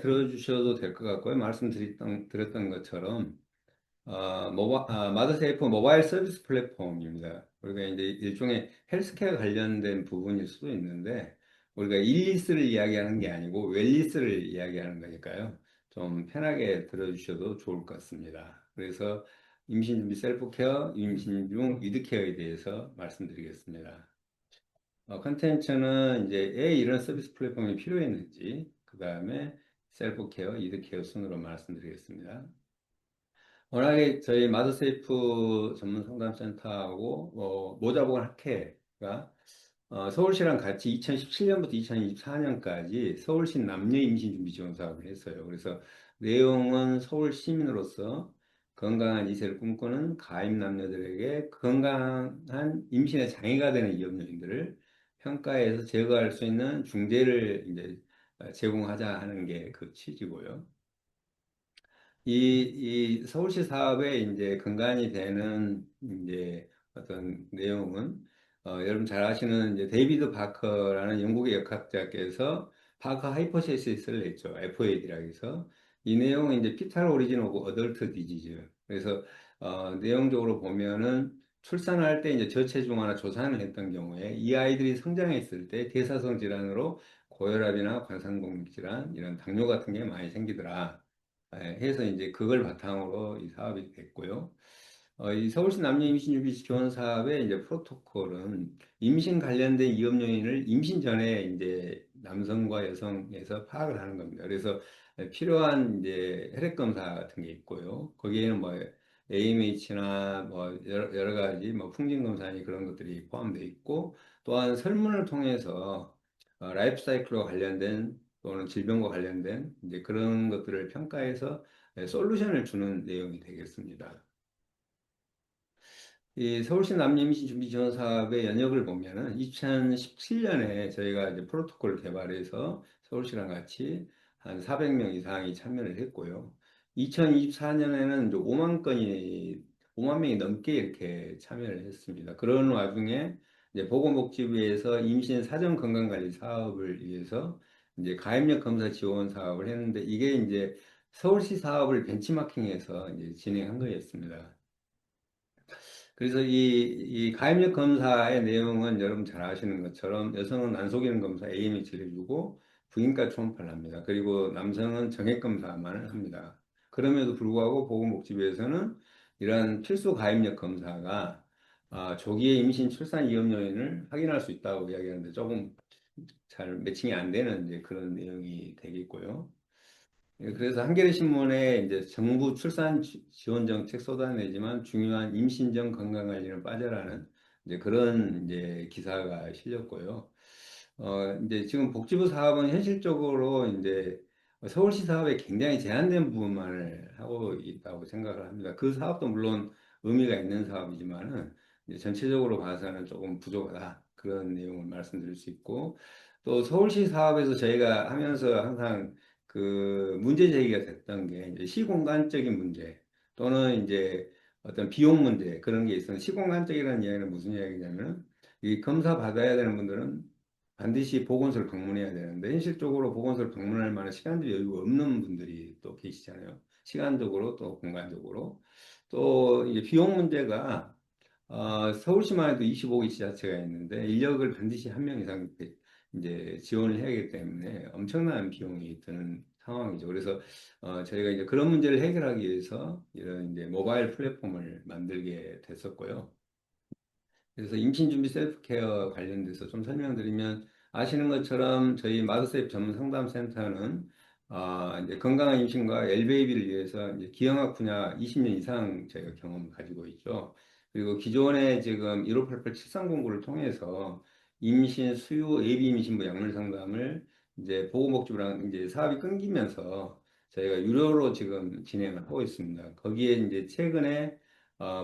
들어주셔도 될 것 같고요. 드렸던 것처럼, 마더세이프 모바일 서비스 플랫폼입니다. 우리가 이제 일종의 헬스케어 관련된 부분일 수도 있는데, 우리가 일리스를 이야기하는 게 아니고 웰리스를 이야기하는 거니까요. 좀 편하게 들어주셔도 좋을 것 같습니다. 그래서 임신 준비 셀프케어, 임신 중 위드케어에 대해서 말씀드리겠습니다. 컨텐츠는 이제 왜 이런 서비스 플랫폼이 필요했는지, 그 다음에 셀프케어, 이드케어 순으로 말씀드리겠습니다. 워낙에 저희 마더세이프 전문 상담센터하고 모자보건 학회가 서울시랑 같이 2017년부터 2024년까지 서울시 남녀 임신 준비 지원 사업을 했어요. 그래서 내용은 서울 시민으로서 건강한 이세를 꿈꾸는 가임 남녀들에게 건강한 임신에 장애가 되는 위험 요인들을 평가해서 제거할 수 있는 중재를 이제 제공하자 하는 게 그 취지고요. 이 서울시 사업에 이제 근간이 되는 이제 어떤 내용은 여러분 잘 아시는 이제 데이비드 바커라는 영국의 역학자께서 바커 하이포테시스를 냈죠. FOAD라고 해서 이 내용은 이제 피탈 오리진 오브 어덜트 디지즈. 그래서 내용적으로 보면은 출산할 때 이제 저체중아나 조산을 했던 경우에 이 아이들이 성장했을 때 대사성 질환으로 고혈압이나 관상동맥 질환 이런 당뇨 같은 게 많이 생기더라. 해서 이제 그걸 바탕으로 이 사업이 됐고요. 이 서울시 남녀 임신 준비 지원 사업의 이제 프로토콜은 임신 관련된 위험 요인을 임신 전에 이제 남성과 여성에서 파악을 하는 겁니다. 그래서 필요한 이제 혈액 검사 같은 게 있고요. 거기에는 뭐 AMH나 뭐 여러 가지 뭐 풍진 검사니 그런 것들이 포함되어 있고 또한 설문을 통해서 라이프 사이클과 관련된 또는 질병과 관련된 이제 그런 것들을 평가해서 솔루션을 주는 내용이 되겠습니다. 이 서울시 남녀임신 준비 지원 사업의 연역을 보면은 2017년에 저희가 이제 프로토콜을 개발해서 서울시랑 같이 한 400명 이상이 참여를 했고요. 2024년에는 이제 5만 명이 넘게 이렇게 참여를 했습니다. 그런 와중에 이제 보건복지부에서 임신 사전 건강관리 사업을 위해서 이제 가입력 검사 지원 사업을 했는데 이게 이제 서울시 사업을 벤치마킹해서 이제 진행한 거였습니다. 그래서 이 가입력 검사의 내용은 여러분 잘 아시는 것처럼 여성은 안 속이는 검사 AMH를 해주고 부인과 초음파를 합니다. 그리고 남성은 정액 검사만을 합니다. 그럼에도 불구하고 보건복지부에서는 이러한 필수 가입력 검사가 조기에 임신 출산 위험 요인을 확인할 수 있다고 이야기하는데 조금 잘 매칭이 안 되는 이제 그런 내용이 되겠고요. 그래서 한겨레 신문에 이제 정부 출산 지원 정책 쏟아내지만 중요한 임신 전 건강 관리는 빠져라는 이제 그런 이제 기사가 실렸고요. 이제 지금 복지부 사업은 현실적으로 이제 서울시 사업에 굉장히 제한된 부분만을 하고 있다고 생각을 합니다. 그 사업도 물론 의미가 있는 사업이지만은 이제 전체적으로 봐서는 조금 부족하다. 그런 내용을 말씀드릴 수 있고 또 서울시 사업에서 저희가 하면서 항상 그 문제 제기가 됐던 게 이제 시공간적인 문제 또는 이제 어떤 비용 문제 그런 게 있어요. 시공간적이라는 이야기는 무슨 이야기냐면 이 검사 받아야 되는 분들은 반드시 보건소를 방문해야 되는데 현실적으로 보건소를 방문할 만한 시간도 여유가 없는 분들이 또 계시잖아요. 시간적으로 또 공간적으로 또 이제 비용 문제가 서울시만 해도 25개 지자체가 있는데 인력을 반드시 한 명 이상 이제 지원을 해야 하기 때문에 엄청난 비용이 드는 상황이죠. 그래서 저희가 이제 그런 문제를 해결하기 위해서 이런 이제 모바일 플랫폼을 만들게 됐었고요. 그래서 임신 준비 셀프 케어 관련돼서 좀 설명드리면 아시는 것처럼 저희 마더세이프 전문 상담 센터는 이제 건강한 임신과 엘베이비를 위해서 이제 기형학 분야 20년 이상 저희가 경험을 가지고 있죠. 그리고 기존에 지금 1588-7309를 통해서 임신, 수유, 예비 임신부 약물 상담을 이제 보건복지부랑 이제 사업이 끊기면서 저희가 유료로 지금 진행을 하고 있습니다. 거기에 이제 최근에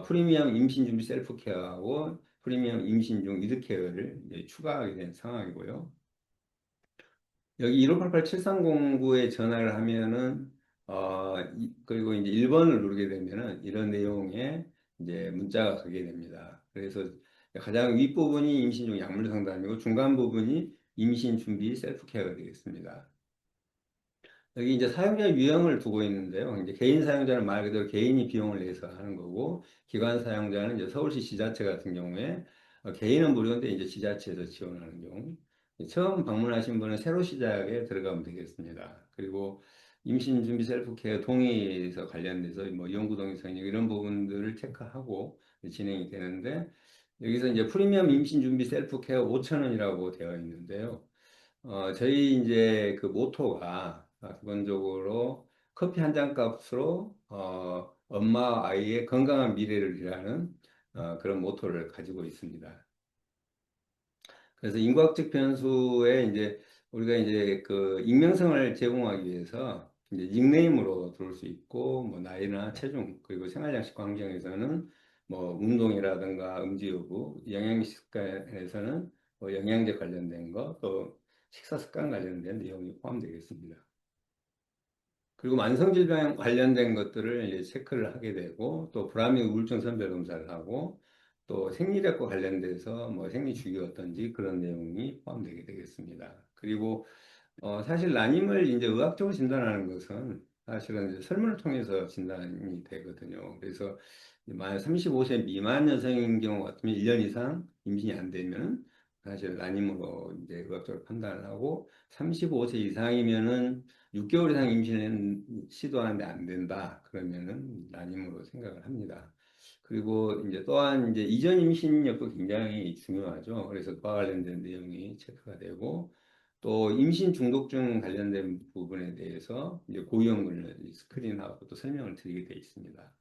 프리미엄 임신 준비 셀프 케어하고 프리미엄 임신 중 위드케어를 이제 추가하게 된 상황이고요. 여기 1588-7309에 전화를 하면은 그리고 이제 1번을 누르게 되면은 이런 내용의 이제 문자가 가게 됩니다. 그래서 가장 윗부분이 임신 중 약물 상담이고 중간 부분이 임신 준비 셀프 케어가 되겠습니다. 여기 이제 사용자 유형을 두고 있는데요. 이제 개인 사용자는 말 그대로 개인이 비용을 내서 하는 거고, 기관 사용자는 이제 서울시 지자체 같은 경우에 개인은 무료인데 이제 지자체에서 지원하는 경우. 처음 방문하신 분은 세로 시작에 들어가면 되겠습니다. 그리고 임신 준비 셀프케어 동의서 관련돼서 뭐 연구 동의 성역 이런 부분들을 체크하고 진행이 되는데, 여기서 이제 프리미엄 임신 준비 셀프케어 5천 원이라고 되어 있는데요. 저희 이제 그 모토가 기본적으로 커피 한 잔 값으로 엄마와 아이의 건강한 미래를 위하는 그런 모토를 가지고 있습니다. 그래서 인과학적 변수에 이제 우리가 이제 그 익명성을 제공하기 위해서 이제 닉네임으로 들을 수 있고 뭐 나이나 체중 그리고 생활양식 환경에서는 뭐 운동이라든가 음주 여부, 영양식 습관에서는 뭐 영양제 관련된 거, 또 식사 습관 관련된 내용이 포함되겠습니다. 그리고 만성질병 관련된 것들을 이제 체크를 하게 되고, 또 불합리 우울증 선별 검사를 하고, 또 생리력과 관련돼서 뭐 생리 주기가 어떤지 그런 내용이 포함되게 되겠습니다. 그리고 사실 난임을 이제 의학적으로 진단하는 것은 사실은 이제 설문을 통해서 진단이 되거든요. 그래서 만 35세 미만 여성인 경우 같으면 1년 이상 임신이 안 되면 사실 난임으로 이제 의학적으로 판단을 하고, 35세 이상이면은 6개월 이상 임신을 시도하는데 안 된다. 그러면은 난임으로 생각을 합니다. 그리고 이제 또한 이제 이전 임신력도 굉장히 중요하죠. 그래서 그와 관련된 내용이 체크가 되고, 또 임신 중독증 관련된 부분에 대해서 이제 고위험군을 스크린하고 또 설명을 드리게 돼 있습니다.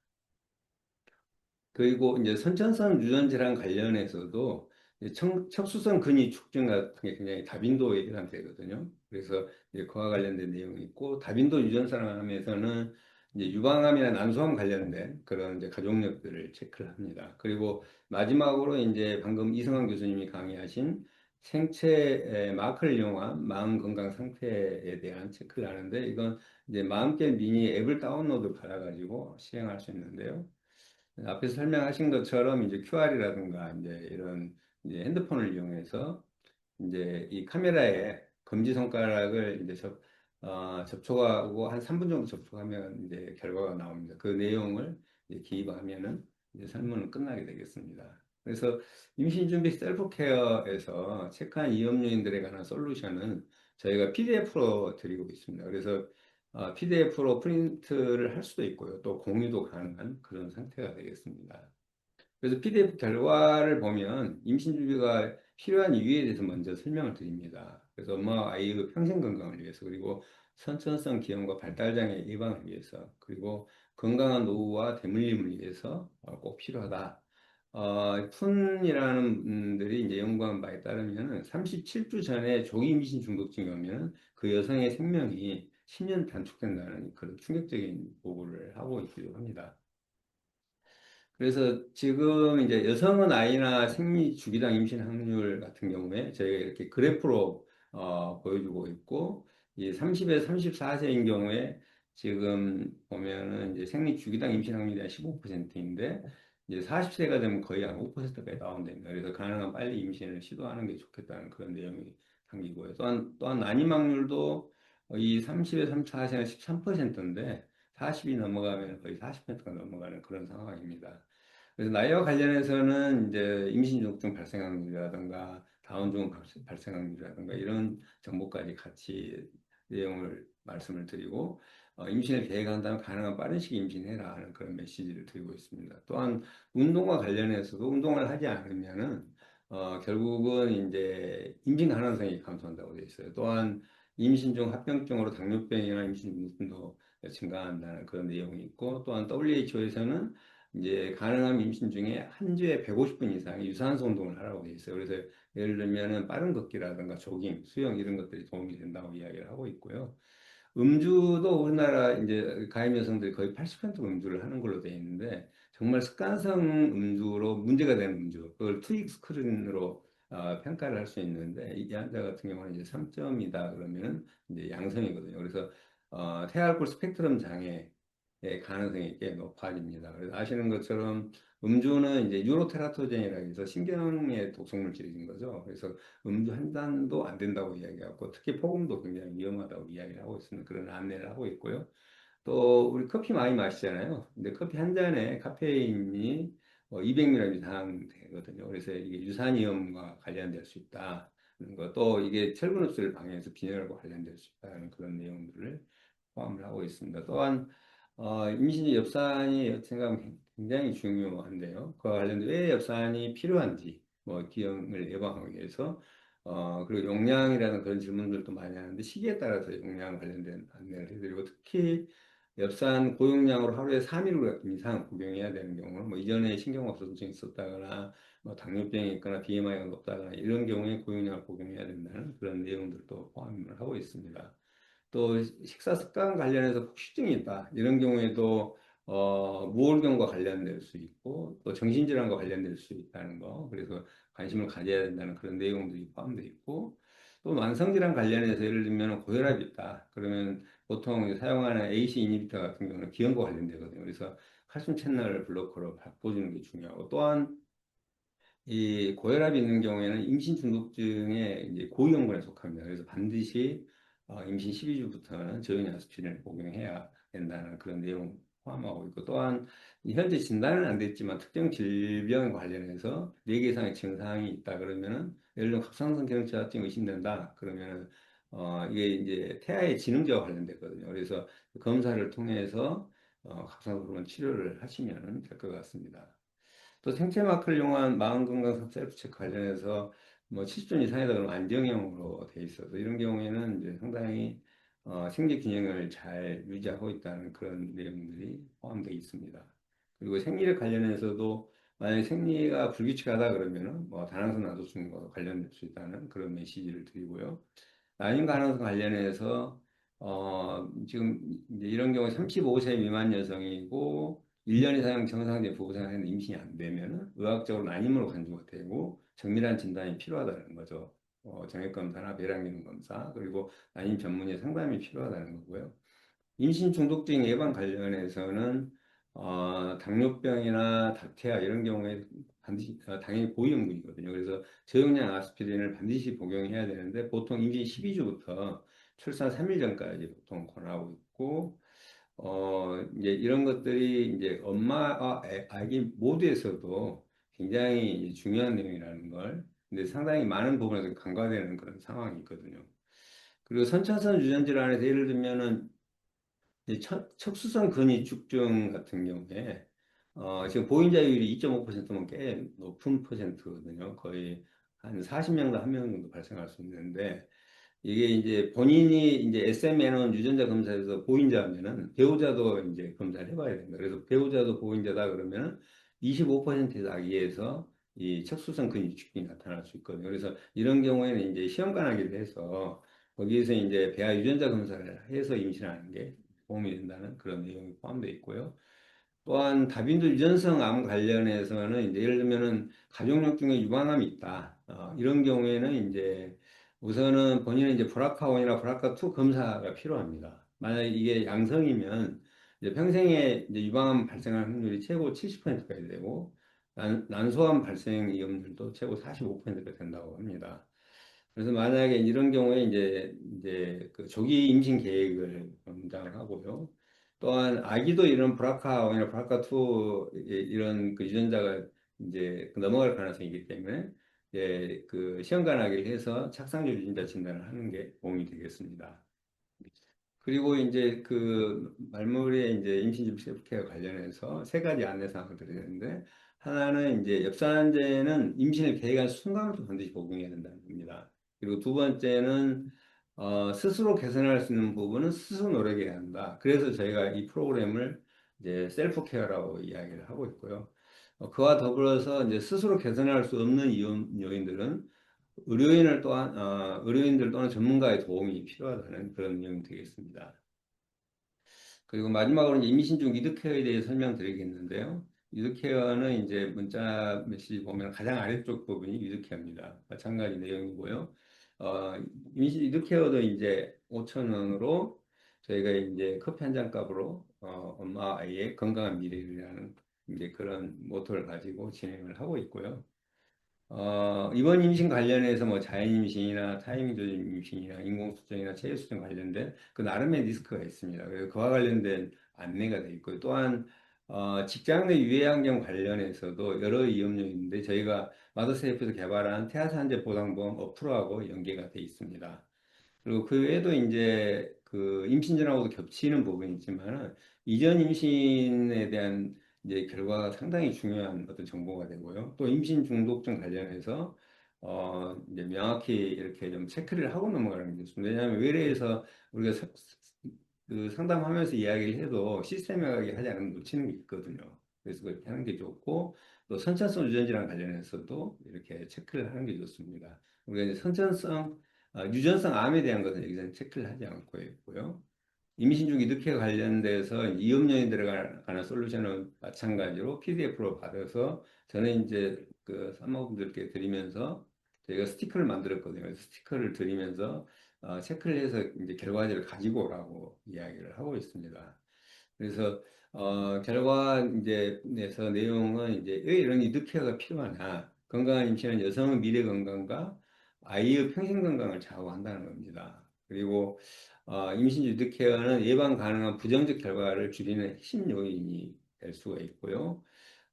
그리고 이제 선천성 유전 질환 관련해서도 이제 척수성 근위 축증 같은 게 굉장히 다빈도에 해당되거든요. 그래서 이제 그와 관련된 내용이 있고, 다빈도 유전성함에서는 이제 유방암이나 난소암 관련된 그런 이제 가족력들을 체크를 합니다. 그리고 마지막으로 이제 방금 이승환 교수님이 강의하신 생체 마크를 이용한 마음 건강 상태에 대한 체크를 하는데, 이건 이제 마음결 미니 앱을 다운로드 받아가지고 시행할 수 있는데요. 앞에서 설명하신 것처럼 이제 QR이라든가 이제 이런 이제 핸드폰을 이용해서 이제 이 카메라에 검지 손가락을 이제 접촉하고 한 3분 정도 접촉하면 이제 결과가 나옵니다. 그 내용을 이제 기입하면은 이제 설문은 끝나게 되겠습니다. 그래서 임신 준비 셀프 케어에서 체크한 위험 요인들에 관한 솔루션은 저희가 PDF로 드리고 있습니다. 그래서 PDF로 프린트를 할 수도 있고요. 또 공유도 가능한 그런 상태가 되겠습니다. 그래서 PDF 결과를 보면 임신 준비가 필요한 이유에 대해서 먼저 설명을 드립니다. 그래서 엄마와 아이의 평생 건강을 위해서, 그리고 선천성 기형과 발달 장애 예방을 위해서, 그리고 건강한 노후와 대물림을 위해서 꼭 필요하다. 푼이라는 분들이 이제 연구한 바에 따르면 37주 전에 조기 임신 중독증이 오면 그 여성의 생명이 10년 단축된다는 그런 충격적인 보고를 하고 있기도 합니다. 그래서 지금 이제 여성은 아이나 생리 주기당 임신 확률 같은 경우에 저희가 이렇게 그래프로 보여주고 있고, 이 30에서 34세인 경우에 지금 보면은 이제 생리 주기당 임신 확률이 한 15%인데, 이제 40세가 되면 거의 한 5%까지 나온답니다. 그래서 가능한 빨리 임신을 시도하는 게 좋겠다는 그런 내용이 담기고요. 또한 난임 확률도 이 30에서 34세는 13%인데 40이 넘어가면 거의 40%가 넘어가는 그런 상황입니다. 그래서 나이와 관련해서는 이제 임신중독증 발생 확률이라든가 다운증후군 발생 확률이라든가 이런 정보까지 같이 내용을 말씀을 드리고, 임신을 계획한다면 가능한 빠른 시기 임신해라 하는 그런 메시지를 드리고 있습니다. 또한 운동과 관련해서도 운동을 하지 않으면은 결국은 이제 임신 가능성이 감소한다고 되어 있어요. 또한 임신 중 합병증으로 당뇨병이나 임신 중독도 증가한다는 그런 내용이 있고, 또한 WHO에서는 이제 가능한 임신 중에 한 주에 150분 이상의 유산소 운동을 하라고 돼 있어요. 그래서 예를 들면은 빠른 걷기라든가 조깅, 수영 이런 것들이 도움이 된다고 이야기를 하고 있고요. 음주도 우리나라 이제 가임 여성들이 거의 80% 음주를 하는 걸로 돼 있는데, 정말 습관성 음주로 문제가 되는 음주, 그걸 투익 스크린으로 평가를 할 수 있는데, 이 환자 같은 경우는 이제 3점이다 그러면 이제 양성이거든요. 그래서 태알콜 스펙트럼 장애 가능성이 꽤 높아집니다. 그래서 아시는 것처럼 음주는 이제 유로테라토젠이라고 해서 신경에 독성물질인 거죠. 그래서 음주 한 잔도 안 된다고 이야기하고 특히 폭음도 굉장히 위험하다고 이야기를 하고 있습니다. 그런 안내를 하고 있고요. 또 우리 커피 많이 마시잖아요. 근데 커피 한 잔에 카페인이 200mg 이상 되거든요. 그래서 이게 유산염과 관련될 수 있다. 또 이게 철분 흡수를 방해해서 빈혈과 관련될 수 있다는 그런 내용들을 포함을 하고 있습니다. 또한 임신 중 엽산이 생각하면 굉장히 중요한데요. 그와 관련된 왜 엽산이 필요한지, 뭐 기형을 예방하기 위해서 그리고 용량이라는 그런 질문들도 많이 하는데 시기에 따라서 용량 관련된 안내를 해드리고 특히 엽산 고용량으로 하루에 3일 이상 복용해야 되는 경우는 뭐 이전에 신경합병증이 있었다거나 뭐 당뇨병이 있거나 BMI가 높다거나 이런 경우에 고용량을 복용해야 된다는 그런 내용들도 포함을 하고 있습니다. 또 식사 습관 관련해서 폭식증이 있다. 이런 경우에도 무홀경과 관련될 수 있고 또 정신질환과 관련될 수 있다는 거. 그래서 관심을 가져야 된다는 그런 내용들이 포함되어 있고 또 만성질환 관련해서 예를 들면 고혈압이 있다. 그러면 보통 사용하는 AC 이니비터 같은 경우는 기형과 관련되거든요. 그래서 칼슘 채널 블로커로 바꿔주는 게 중요하고 또한 이 고혈압이 있는 경우에는 임신 중독증의 이제 고위험군에 속합니다. 그래서 반드시 임신 12주부터는 저용량 아스피린을 복용해야 된다는 그런 내용 포함하고 있고 또한 현재 진단은 안 됐지만 특정 질병 관련해서 4개 이상의 증상이 있다 그러면은 예를 들면 갑상선 기능저하증 의심된다 그러면은 이게 이제 태아의 지능제와 관련됐거든요. 그래서 검사를 통해서 갑상선 호르몬 치료를 하시면 될 것 같습니다. 또 생체 마크를 이용한 마음 건강 셀프 체크 관련해서 뭐 70점 이상이다 그러면 안정형으로 돼 있어서 이런 경우에는 이제 상당히 생리 균형을 잘 유지하고 있다는 그런 내용들이 포함되어 있습니다. 그리고 생리력 관련해서도 만약에 생리가 불규칙하다 그러면은 뭐 다낭성 나도증과 관련될 수 있다는 그런 메시지를 드리고요. 난임 가능성 관련해서 지금 이제 이런 경우 35세 미만 여성이고 1년 이상 정상적인 부부생활 임신이 안 되면은 의학적으로 난임으로 간주가 되고 정밀한 진단이 필요하다는 거죠. 정액 검사나 배랑 기능 검사 그리고 난임 전문의 상담이 필요하다는 거고요. 임신 중독증 예방 관련해서는 당뇨병이나 다태아 이런 경우에 반드시 당연히 고위험군이거든요. 그래서 저용량 아스피린을 반드시 복용해야 되는데 보통 임신 12주부터 출산 3일 전까지 보통 권하고 있고 이제 이런 것들이 이제 엄마와 아기 모두에서도 굉장히 이제 중요한 내용이라는 걸 근데 상당히 많은 부분에서 간과되는 그런 상황이 있거든요. 그리고 선천성 유전 질환에서 예를 들면은 이 척수성 근위축증 같은 경우에 지금 보행자율이 2.5%면 꽤 높은 퍼센트거든요. 거의 한 40명당 1명 정도 발생할 수 있는데 이게 이제 본인이 이제 SMN원 유전자 검사에서 보인자면은 배우자도 이제 검사를 해봐야 됩니다. 그래서 배우자도 보인자다 그러면은 25% 아기에서 이 척수성 근위축증이 나타날 수 있거든요. 그래서 이런 경우에는 이제 시험관하기를 해서 거기에서 이제 배아 유전자 검사를 해서 임신하는 게 도움이 된다는 그런 내용이 포함되어 있고요. 또한 다빈도 유전성 암 관련해서는 이제 예를 들면은 가족력 중에 유방암이 있다. 이런 경우에는 이제 우선은 본인은 이제 브라카1이나 브라카2 검사가 필요합니다. 만약에 이게 양성이면 이제 평생에 이제 유방암 발생할 확률이 최고 70%까지 되고 난소암 발생 위험률도 최고 45%가 된다고 합니다. 그래서 만약에 이런 경우에 이제 그 조기 임신 계획을 권장하고요. 또한 아기도 이런 브라카1이나 브라카2 이런 그 유전자가 이제 넘어갈 가능성이 있기 때문에 이제 그 시험관하기를 해서 착상조 유전자 진단을 하는 게 도움이 되겠습니다. 그리고 이제 그 말물에 이제 임신 준비 셀프케어 관련해서 세 가지 안내사항을 드리는데 하나는 이제 엽산제는 임신을 계획한 순간부터 반드시 복용해야 된다는 겁니다. 그리고 두 번째는 스스로 개선할 수 있는 부분은 스스로 노력해야 한다. 그래서 저희가 이 프로그램을 이제 셀프케어라고 이야기를 하고 있고요. 그와 더불어서 이제 스스로 개선할 수 없는 요인들은 의료인들 또는 전문가의 도움이 필요하다는 그런 내용이 되겠습니다. 그리고 마지막으로 이제 임신 중 리드케어에 대해 설명드리겠는데요. 리드케어는 이제 문자 메시지 보면 가장 아래쪽 부분이 리드케어입니다. 마찬가지 내용이고요. 임신 리드케어도 이제 5,000원으로 저희가 이제 커피 한 잔 값으로 엄마 아이의 건강한 미래를 는 이제 그런 모토를 가지고 진행을 하고 있고요. 이번 임신 관련해서 뭐 자연 임신이나 타이밍 조절 임신이나 인공수정이나 체외수정 관련된 그 나름의 리스크가 있습니다. 그래서 그와 관련된 안내가 돼 있고요. 또한 직장 내 유해 환경 관련해서도 여러 위험령이 있는데 저희가 마더세이프에서 개발한 태아산재 보상보험 어플하고 연계가 돼 있습니다. 그리고 그 외에도 이제 그 임신 전하고도 겹치는 부분이 있지만은 이전 임신에 대한 이제 결과가 상당히 중요한 어떤 정보가 되고요. 또 임신 중독증 관련해서 이제 명확히 이렇게 좀 체크를 하고 넘어가는 게 좋습니다. 왜냐하면 외래에서 우리가 그 상담하면서 이야기를 해도 시스템화하게 하지 않으면 놓치는 게 있거든요. 그래서 그렇게 하는 게 좋고 또 선천성 유전자랑 관련해서도 이렇게 체크를 하는 게 좋습니다. 우리가 이제 선천성 유전성 암에 대한 것은 여기서 체크를 하지 않고 있고요. 임신 중 이득회 관련돼서 이음료에 들어가는 솔루션은 마찬가지로 PDF로 받아서 저는 이제 그 산모분들께 드리면서 저희가 스티커를 만들었거든요. 그래서 스티커를 드리면서 체크를 해서 이제 결과지를 가지고 오라고 이야기를 하고 있습니다. 그래서 결과 이제 내서 내용은 이제 왜 이런 이득 케어가 필요하냐? 건강한 임신은 여성의 미래 건강과 아이의 평생 건강을 좌우한다는 겁니다. 그리고 임신 이득 케어는 예방 가능한 부정적 결과를 줄이는 핵심 요인이 될 수가 있고요.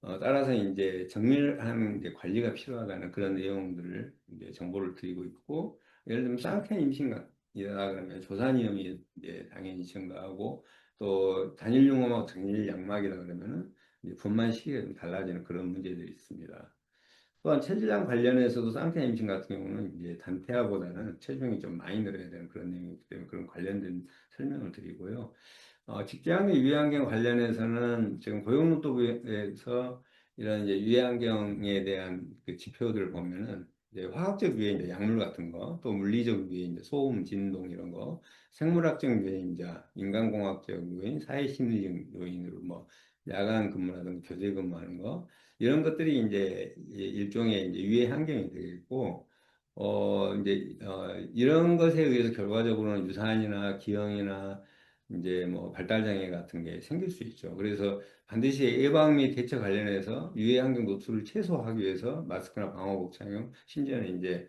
따라서 이제 정밀한 이제 관리가 필요하다는 그런 내용들을 이제 정보를 드리고 있고, 예를 들면 쌍태 임신이다 그러면 조산 위험이 이제 당연히 증가하고 또 단일 융험하고 단일 양막이라 그러면은 이제 분만 시기가 좀 달라지는 그런 문제들이 있습니다. 또한 체질량 관련해서도 쌍태 임신 같은 경우는 이제 단태아보다는 체중이 좀 많이 늘어야 되는 그런 내용이기 때문에 그런 관련된 설명을 드리고요. 직장 내 유해환경 관련해서는 지금 고용노동부에서 이런 이제 유해환경에 대한 그 지표들을 보면은 이제 화학적 유해인자, 약물 같은 거, 또 물리적 유해인자, 소음, 진동 이런 거, 생물학적 유해인자, 인간공학적 요인, 사회심리적 요인으로 뭐 야간 근무라든가 교대 근무하는 거 이런 것들이 이제 일종의 이제 유해 환경이 되겠고, 이런 것에 의해서 결과적으로는 유산이나 기형이나 이제 뭐 발달장애 같은 게 생길 수 있죠. 그래서 반드시 예방 및 대처 관련해서 유해 환경 노출을 최소화하기 위해서 마스크나 방호복 착용, 심지어는 이제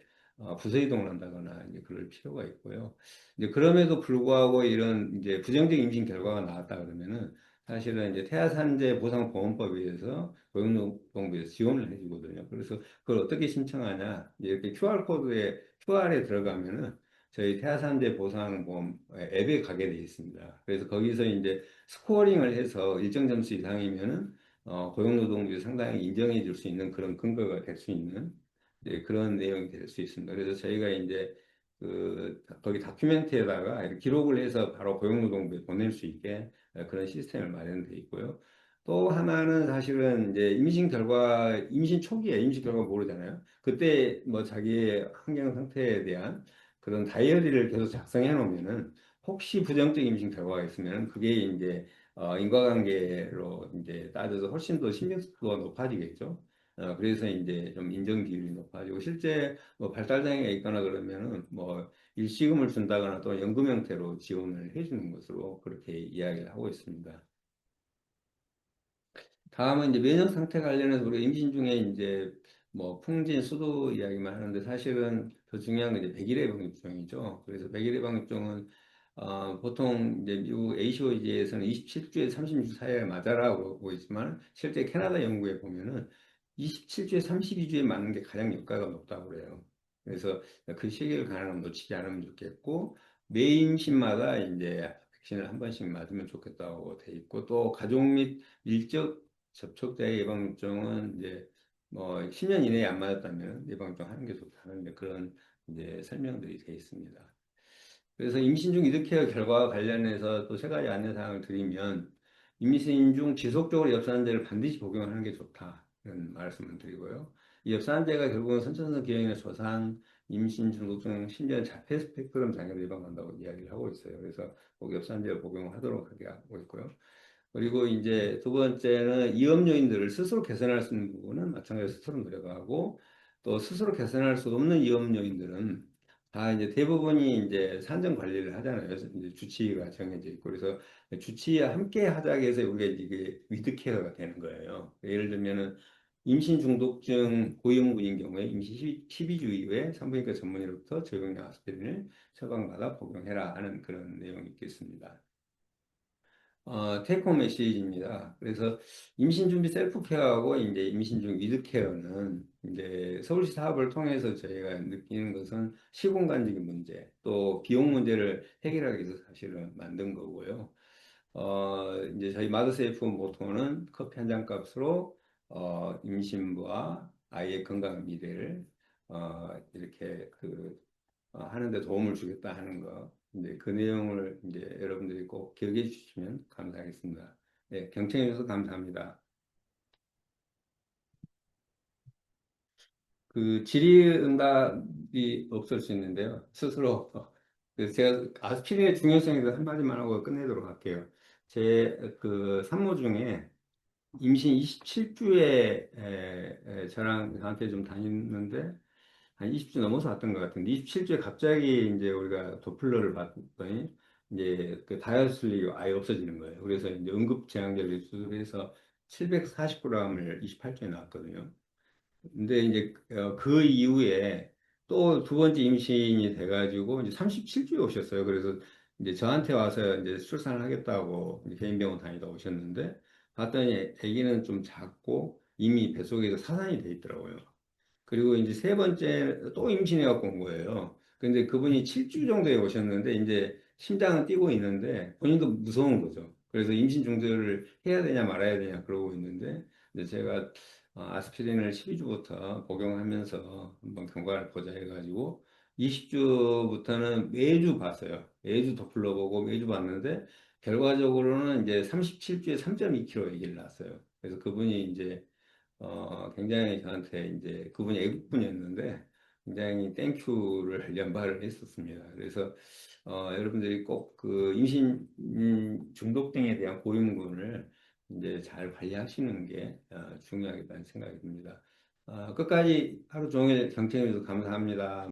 부서 이동을 한다거나 이제 그럴 필요가 있고요. 이제 그럼에도 불구하고 이런 이제 부정적 임신 결과가 나왔다 그러면은 사실은 이제 태아산재 보상보험법에 의해서 고용노동부에서 지원을 해주거든요. 그래서 그걸 어떻게 신청하냐? 이렇게 QR에 들어가면은 저희 태아산재 보상보험 앱에 가게 돼 있습니다. 그래서 거기서 이제 스코어링을 해서 일정 점수 이상이면은 고용노동부에서 상당히 인정해 줄 수 있는 그런 근거가 될 수 있는 그런 내용이 될 수 있습니다. 그래서 저희가 이제 그 거기 다큐멘트에다가 이렇게 기록을 해서 바로 고용노동부에 보낼 수 있게 그런 시스템을 마련돼 있고요. 또 하나는 사실은 이제 임신 초기에 임신 결과 모르잖아요. 그때 뭐 자기의 환경 상태에 대한 그런 다이어리를 계속 작성해 놓으면은 혹시 부정적 임신 결과가 있으면 그게 이제 인과관계로 이제 따져서 훨씬 더 신뢰도가 높아지겠죠. 그래서 이제 좀 인정 비율이 높아지고 실제 뭐 발달장애가 있거나 그러면은 뭐 일시금을 준다거나 또 연금 형태로 지원을 해주는 것으로 그렇게 이야기를 하고 있습니다. 다음은 이제 면역 상태 관련해서 우리가 임신 중에 이제 뭐 풍진, 수도 이야기만 하는데 사실은 더 중요한 건 이제 백일의 방입종이죠. 그래서 백일의 방입종은 보통 이제 미국 ACOG에서는 27주에 36주 사이에 맞아라고 하고 있지만 실제 캐나다 연구에 보면은 27주에 32주에 맞는 게 가장 효과가 높다고 그래요. 그래서 그 시기를 가능하면 놓치지 않으면 좋겠고 매 임신마다 이제 백신을 한 번씩 맞으면 좋겠다고 돼 있고 또 가족 및 밀접 접촉자 예방접종은 이제 뭐 10년 이내에 안 맞았다면 예방접종 하는 게 좋다는 이제 그런 이제 설명들이 되어 있습니다. 그래서 임신 중 이득케어 결과와 관련해서 또 세 가지 안내 사항을 드리면 임신 중 지속적으로 엽산제를 반드시 복용하는 게 좋다 이런 말씀을 드리고요. 이 엽산제가 결국은 선천성 기형이나 조산, 임신 중독증, 심지어 자폐 스펙트럼 장애를 예방한다고 이야기를 하고 있어요. 그래서 꼭 엽산제를 복용하도록 하게 하고 있고요. 그리고 이제 두 번째는 위험 요인들을 스스로 개선할 수 있는 부분은 마찬가지로 스스로 노력하고 또 스스로 개선할 수 없는 위험 요인들은 다 이제 대부분이 이제 산정 관리를 하잖아요. 그래서 이제 주치의가 정해져 있고 그래서 주치의와 함께 하자고 해서 우리가 이게 위드케어가 되는 거예요. 예를 들면은 임신 중독증 고위험군인 경우에 임시 12주 이후에 산부인과 전문의로부터 적용량 아스피린을 처방받아 복용해라 하는 그런 내용이 있겠습니다. 테이크홈 메시지입니다. 그래서 임신 준비 셀프 케어하고 이제 임신 중 위드 케어는 이제 서울시 사업을 통해서 저희가 느끼는 것은 시공간적인 문제, 또 비용 문제를 해결하기 위해서 사실은 만든 거고요. 이제 저희 마더세이프 모토는 커피 한 잔 값으로 임신부와 아이의 건강한 미래를 이렇게 하는 데 도움을 주겠다 하는 거. 이제 그 내용을 이제 여러분들이 꼭 기억해 주시면 감사하겠습니다. 네, 경청해 주셔서 감사합니다. 그 질의응답이 없을 수 있는데요. 스스로 그래서 제가 아스피린의 중요성에 대해서 한마디만 하고 끝내도록 할게요. 제 그 산모 중에 임신 27주에 저한테 좀 다녔는데 한 20주 넘어서 왔던 것 같은데 27주에 갑자기 이제 우리가 도플러를 봤더니 이제 그 다이어슬리 아예 없어지는 거예요. 그래서 이제 응급제왕절개 수술해서 740g을 28주에 나왔거든요. 근데 이제 그 이후에 또 두 번째 임신이 돼가지고 이제 37주에 오셨어요. 그래서 이제 저한테 와서 이제 출산을 하겠다고 이제 개인 병원 다니다 오셨는데 봤더니 아기는 좀 작고 이미 뱃속에서 사산이 돼 있더라고요. 그리고 이제 세 번째 또 임신해 갖고 온 거예요. 근데 그분이 7주 정도에 오셨는데 이제 심장은 뛰고 있는데 본인도 무서운 거죠. 그래서 임신 중절을 해야 되냐 말아야 되냐 그러고 있는데 이제 제가 아스피린을 12주부터 복용하면서 한번 경과를 보자 해가지고 20주부터는 매주 봤어요. 매주 도플러 보고 매주 봤는데 결과적으로는 이제 37주에 3.2kg 아기를 낳았어요. 그래서 그분이 이제 굉장히 저한테 이제 그분이 애국분이었는데 굉장히 땡큐를 연발을 했었습니다. 그래서 여러분들이 꼭 그 임신 중독 등에 대한 고위험군을 이제 잘 관리하시는 게 중요하겠다는 생각이 듭니다. 끝까지 하루 종일 경청해 주셔서 감사합니다.